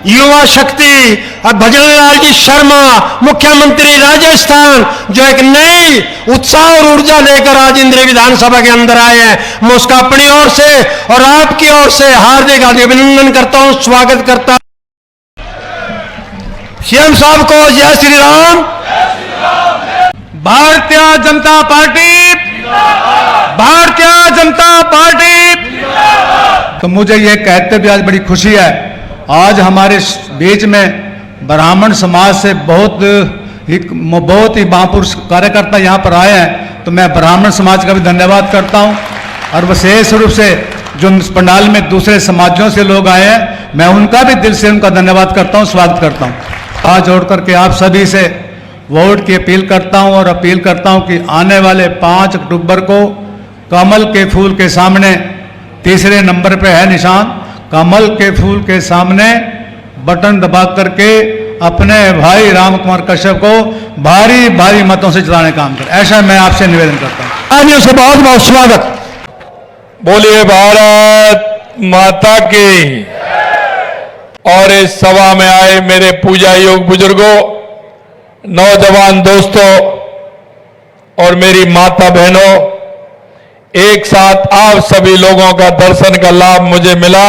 युवा शक्ति और भजन लाल जी शर्मा, मुख्यमंत्री राजस्थान, जो एक नई उत्साह और ऊर्जा लेकर आज इंद्र विधानसभा के अंदर आए हैं, मैं उसका अपनी ओर से और आपकी ओर से हार्दिक अभिनंदन करता हूं, स्वागत करता हूं। सीएम साहब को जय श्री राम। Bharatiya Janata party, Bharatiya Janata party. तो मुझे ये कहते भी आज बड़ी खुशी है, आज हमारे बीच में ब्राह्मण समाज से बहुत ही महापुरुष कार्यकर्ता यहाँ पर आए हैं, तो मैं ब्राह्मण समाज का भी धन्यवाद करता हूँ। और विशेष रूप से जो पंडाल में दूसरे समाजों से लोग आए हैं, मैं उनका भी दिल से उनका धन्यवाद करता हूँ, स्वागत करता हूँ। हाथ जोड़ करके आप सभी से वोट की अपील करता हूँ और अपील करता हूँ कि आने वाले 5 अक्टूबर को कमल के फूल के सामने, तीसरे नंबर पे है निशान, कमल के फूल के सामने बटन दबा करके अपने भाई राम कुमार कश्यप को भारी भारी मतों से जिताने का काम करें, ऐसा मैं आपसे निवेदन करता हूँ। आदमियों से बहुत बहुत स्वागत। बोलिए भारत माता की। और इस सभा में आए मेरे पूजा योग बुजुर्गों, नौजवान दोस्तों और मेरी माता बहनों, एक साथ आप सभी लोगों का दर्शन का लाभ मुझे मिला।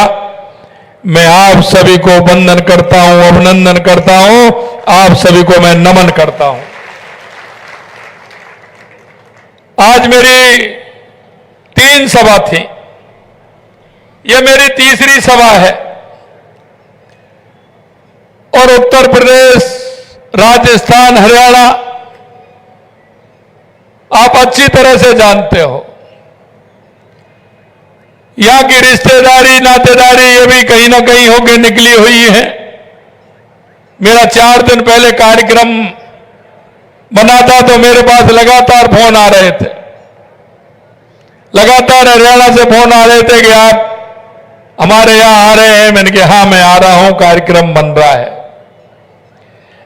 मैं आप सभी को वंदन करता हूं, अभिनंदन करता हूं, आप सभी को मैं नमन करता हूं। आज मेरी 3 सभा थी, यह मेरी तीसरी सभा है और उत्तर प्रदेश, राजस्थान, हरियाणा आप अच्छी तरह से जानते हो। यहां की रिश्तेदारी, नातेदारी ये भी कहीं ना कहीं होकर निकली हुई है। मेरा 4 दिन पहले कार्यक्रम बना था तो मेरे पास लगातार फोन आ रहे थे, लगातार हरियाणा से फोन आ रहे थे कि आप हमारे यहां आ रहे हैं। मैंने कहा हाँ मैं आ रहा हूं, कार्यक्रम बन रहा है।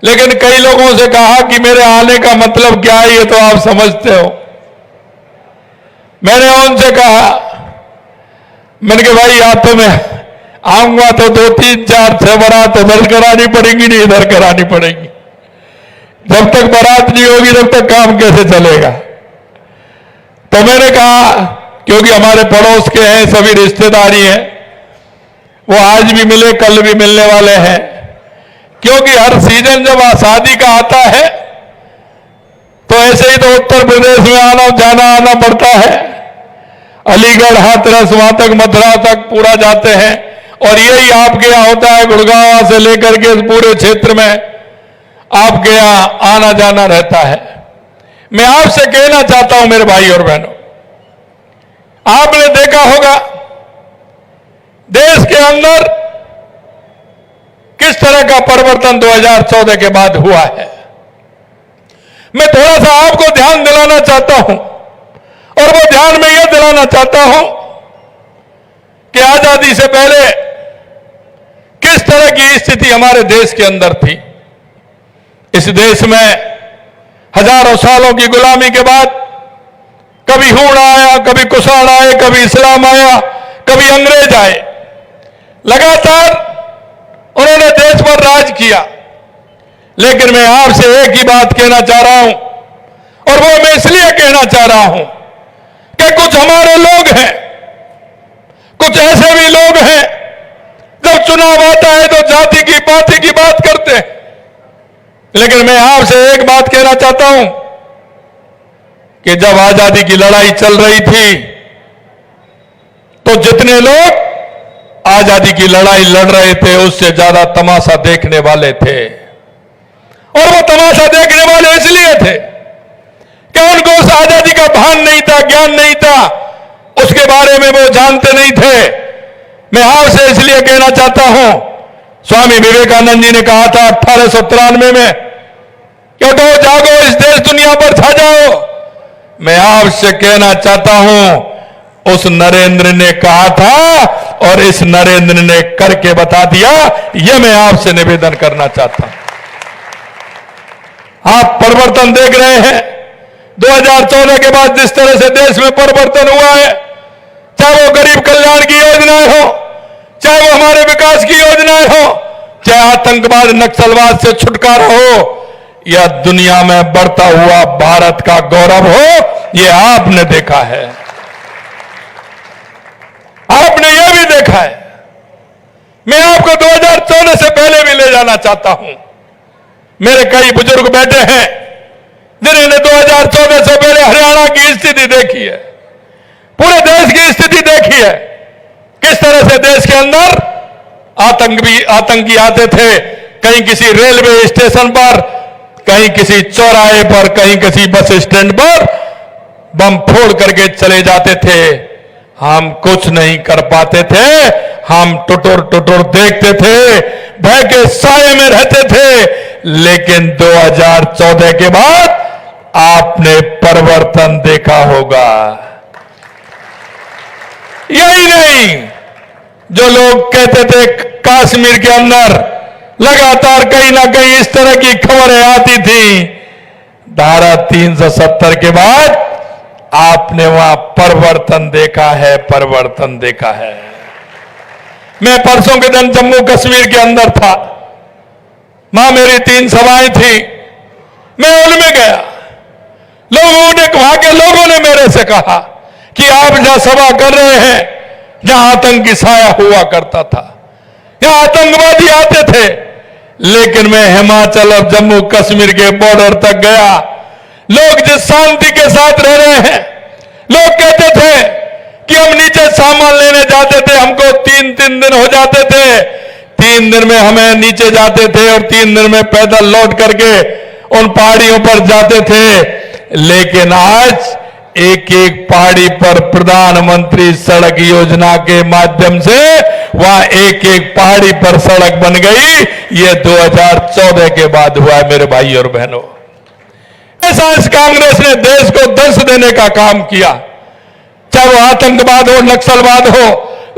लेकिन कई लोगों से कहा कि मेरे आने का मतलब क्या है, ये तो आप समझते हो। मैंने उनसे कहा, मैंने कहा भाई या तो मैं आऊंगा तो 2, 3, 4, 6 बारात उधर करानी पड़ेगी, नहीं इधर करानी पड़ेगी। जब तक बारात नहीं होगी तब तक काम कैसे चलेगा। तो मैंने कहा क्योंकि हमारे पड़ोस के हैं, सभी रिश्तेदारी हैं, वो आज भी मिले, कल भी मिलने वाले हैं। क्योंकि हर सीजन जब शादी का आता है तो ऐसे ही तो उत्तर प्रदेश में आना जाना आना पड़ता है। अलीगढ़, हाथरस, वहां तक मथुरा तक पूरा जाते हैं और यही आपके यहाँ होता है। गुड़गांव से लेकर के इस पूरे क्षेत्र में आपके यहाँ आना जाना रहता है। मैं आपसे कहना चाहता हूं मेरे भाई और बहनों, आपने देखा होगा देश के अंदर किस तरह का परिवर्तन 2014 के बाद हुआ है। मैं थोड़ा सा आपको ध्यान दिलाना चाहता हूं और वो ध्यान में यह दिलाना चाहता हूं कि आजादी से पहले किस तरह की स्थिति हमारे देश के अंदर थी। इस देश में हजारों सालों की गुलामी के बाद कभी हूण आया, कभी कुषाण आए, कभी इस्लाम आया, कभी अंग्रेज आए। लगातार उन्होंने देश पर राज किया। लेकिन मैं आपसे एक ही बात कहना चाह रहा हूं और वो मैं इसलिए कहना चाह रहा हूं कि कुछ हमारे लोग हैं, कुछ ऐसे भी लोग हैं जब चुनाव आता है तो जाति की पाति की बात करते हैं। लेकिन मैं आपसे एक बात कहना चाहता हूं कि जब आजादी की लड़ाई चल रही थी तो जितने लोग आजादी की लड़ाई लड़ रहे थे उससे ज्यादा तमाशा देखने वाले थे। और वो तमाशा देखने वाले इसलिए थे कि उनको उस आजादी का भान नहीं था, ज्ञान नहीं था, उसके बारे में वो जानते नहीं थे। मैं आपसे इसलिए कहना चाहता हूं, स्वामी विवेकानंद जी ने कहा था 1893 में कि उठो जागो, इस देश दुनिया पर छा जाओ। मैं आपसे कहना चाहता हूं उस नरेंद्र ने कहा था और इस नरेंद्र ने करके बता दिया। यह मैं आपसे निवेदन करना चाहता हूं। आप परिवर्तन देख रहे हैं 2014 के बाद जिस तरह से देश में परिवर्तन हुआ है, चाहे वो गरीब कल्याण की योजनाएं हो, चाहे वो हमारे विकास की योजनाएं हो, चाहे आतंकवाद नक्सलवाद से छुटकारा हो या दुनिया में बढ़ता हुआ भारत का गौरव हो, यह आपने देखा है। आपने यह भी देखा है। मैं आपको 2014 से पहले भी ले जाना चाहता हूं। मेरे कई बुजुर्ग बैठे हैं जिन्होंने 2014 से पहले हरियाणा की स्थिति देखी है, पूरे देश की स्थिति देखी है। किस तरह से देश के अंदर आतंकी आते थे, कहीं किसी रेलवे स्टेशन पर, कहीं किसी चौराहे पर, कहीं किसी बस स्टैंड पर बम फोड़ करके चले जाते थे। हम कुछ नहीं कर पाते थे, हम टुटुर टुटुर देखते थे, भय के साये में रहते थे। लेकिन 2014 के बाद आपने परिवर्तन देखा होगा। यही नहीं, जो लोग कहते थे कश्मीर के अंदर लगातार कहीं ना कहीं इस तरह की खबरें आती थी, धारा 370 के बाद आपने वहां परिवर्तन देखा है, परिवर्तन देखा है। मैं परसों के दिन जम्मू कश्मीर के अंदर था, वहां मेरी 3 सभाएं थी, मैं उनमें गया। वहां के लोगों ने मेरे से कहा कि आप जहां सभा कर रहे हैं, जहां आतंकी साया हुआ करता था, यहां आतंकवादी आते थे। लेकिन मैं हिमाचल और जम्मू कश्मीर के बॉर्डर तक गया, लोग जिस शांति के साथ रह रहे हैं, लोग कहते थे कि हम नीचे सामान लेने जाते थे, हमको 3-3 दिन हो जाते थे, 3 दिन में हमें नीचे जाते थे और 3 दिन में पैदल लौट करके उन पहाड़ियों पर जाते थे। लेकिन आज एक एक पहाड़ी पर प्रधानमंत्री सड़क योजना के माध्यम से वहां एक एक पहाड़ी पर सड़क बन गई। ये 2014 के बाद हुआ है मेरे भाई और बहनों। ऐसा इस कांग्रेस ने देश को दंश देने का काम किया, चाहे वो आतंकवाद हो, नक्सलवाद हो,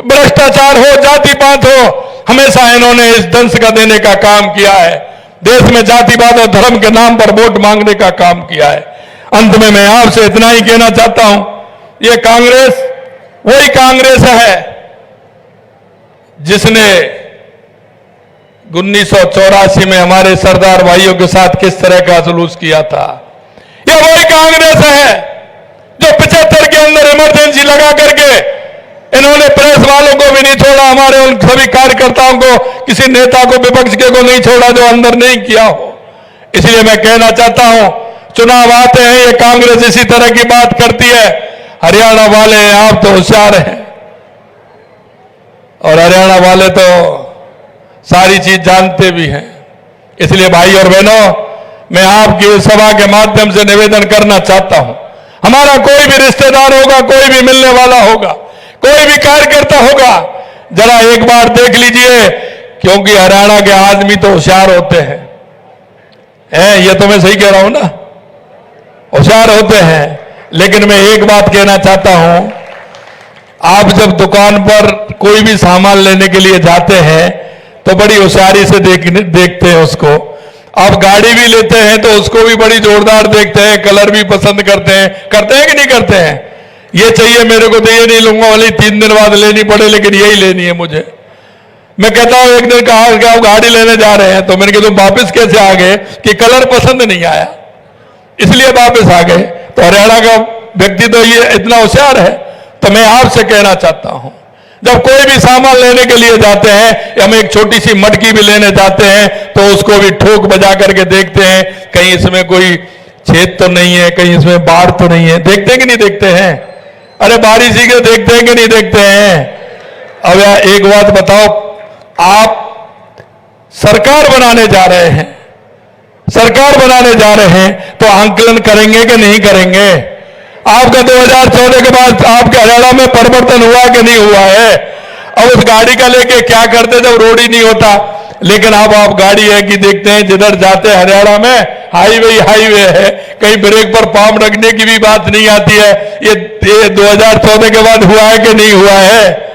भ्रष्टाचार हो, जातिवाद हो, हमेशा इन्होंने इस दंश का देने का काम किया है। देश में जातिवाद और धर्म के नाम पर वोट मांगने का काम किया है। अंत में मैं आपसे इतना ही कहना चाहता हूं, ये कांग्रेस वही कांग्रेस है जिसने 1984 में हमारे सरदार भाइयों के साथ किस तरह का जुलूस किया था। यह वही कांग्रेस है जो 75 के अंदर इमरजेंसी लगा करके इन्होंने प्रेस वालों को भी नहीं छोड़ा, हमारे उन सभी कार्यकर्ताओं को, किसी नेता को, विपक्ष के को नहीं छोड़ा जो अंदर नहीं किया हो। इसलिए मैं कहना चाहता हूं, चुनाव आते हैं, ये कांग्रेस इसी तरह की बात करती है। हरियाणा वाले आप तो होशियार हैं और हरियाणा वाले तो सारी चीज जानते भी हैं। इसलिए भाई और बहनों, मैं आपकी इस सभा के माध्यम से निवेदन करना चाहता हूं, हमारा कोई भी रिश्तेदार होगा, कोई भी मिलने वाला होगा, कोई भी कार्यकर्ता होगा, जरा एक बार देख लीजिए, क्योंकि हरियाणा के आदमी तो होशियार होते हैं। ये तो मैं सही कह रहा हूं ना, होशियार होते हैं। लेकिन मैं एक बात कहना चाहता हूं, आप जब दुकान पर कोई भी सामान लेने के लिए जाते हैं तो बड़ी होशियारी से देखते हैं उसको। आप गाड़ी भी लेते हैं तो उसको भी बड़ी जोरदार देखते हैं, कलर भी पसंद करते हैं कि नहीं करते हैं। ये चाहिए मेरे को तो ये नहीं लूंगा, वाली 3 दिन बाद लेनी पड़े, लेकिन यही लेनी है मुझे। मैं कहता हूं एक दिन कहा कि आप गाड़ी लेने जा रहे हैं, तो मैंने कहा तुम वापिस कैसे आ गए कि कलर पसंद नहीं आया, इसलिए वापस आ गए। तो हरियाणा का व्यक्ति तो ये इतना होशियार है। तो मैं आपसे कहना चाहता हूं, जब कोई भी सामान लेने के लिए जाते हैं, हम एक छोटी सी मटकी भी लेने जाते हैं तो उसको भी ठोक बजा करके देखते हैं, कहीं इसमें कोई छेद तो नहीं है, कहीं इसमें बाढ़ तो नहीं है। देखते हैं कि नहीं देखते हैं? अरे बारिश ही के देखते हैं कि नहीं देखते हैं? अब यार एक बात बताओ, आप सरकार बनाने जा रहे हैं, सरकार बनाने जा रहे हैं तो आंकलन करेंगे कि नहीं करेंगे? आपका 2014 के बाद आपके हरियाणा में परिवर्तन हुआ कि नहीं हुआ है? अब उस गाड़ी का लेके क्या करते जब रोड ही नहीं होता। लेकिन अब आप गाड़ी है कि देखते हैं, जिधर जाते हैं हरियाणा में हाईवे है, कहीं ब्रेक पर पाम रखने की भी बात नहीं आती है। ये 2014 के बाद हुआ है कि नहीं हुआ है?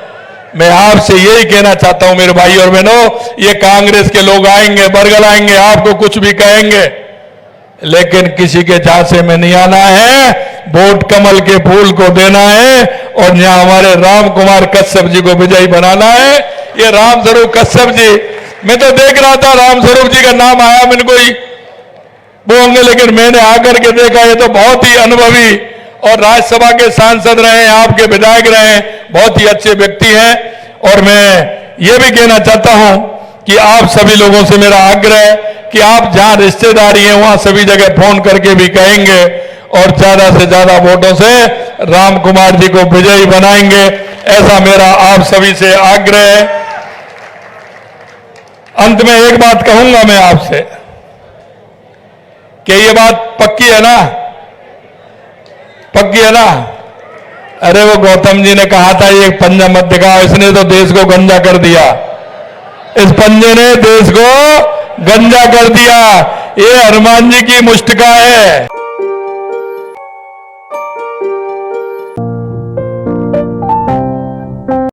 मैं आपसे यही कहना चाहता हूं मेरे भाई और बहनों, ये कांग्रेस के लोग आएंगे, बरगलाएंगे, आपको कुछ भी कहेंगे, लेकिन किसी के झांसे में नहीं आना है। वोट कमल के फूल को देना है और यहाँ हमारे राम कुमार कश्यप जी को विजयी बनाना है। ये राम स्वरूप कश्यप जी मैं तो देख रहा था रामस्वरूप जी का नाम आया, मैंने कोई वो होंगे, लेकिन मैंने आकर के देखा ये तो बहुत ही अनुभवी और राज्यसभा के सांसद रहे, आपके विधायक रहे, बहुत ही अच्छे व्यक्ति हैं। और मैं ये भी कहना चाहता हूं कि आप सभी लोगों से मेरा आग्रह है कि आप जहां रिश्तेदारी है वहां सभी जगह फोन करके भी कहेंगे और ज्यादा से ज्यादा वोटों से राम कुमार जी को विजयी बनाएंगे, ऐसा मेरा आप सभी से आग्रह है। अंत में एक बात कहूंगा मैं आपसे कि ये बात पक्की है ना, पक्की है ना? अरे वो गौतम जी ने कहा था ये पंजा मत दिखाओ, इसने तो देश को गंजा कर दिया, इस पंजे ने देश को गंजा कर दिया, ये हनुमान जी की मुष्टिका है।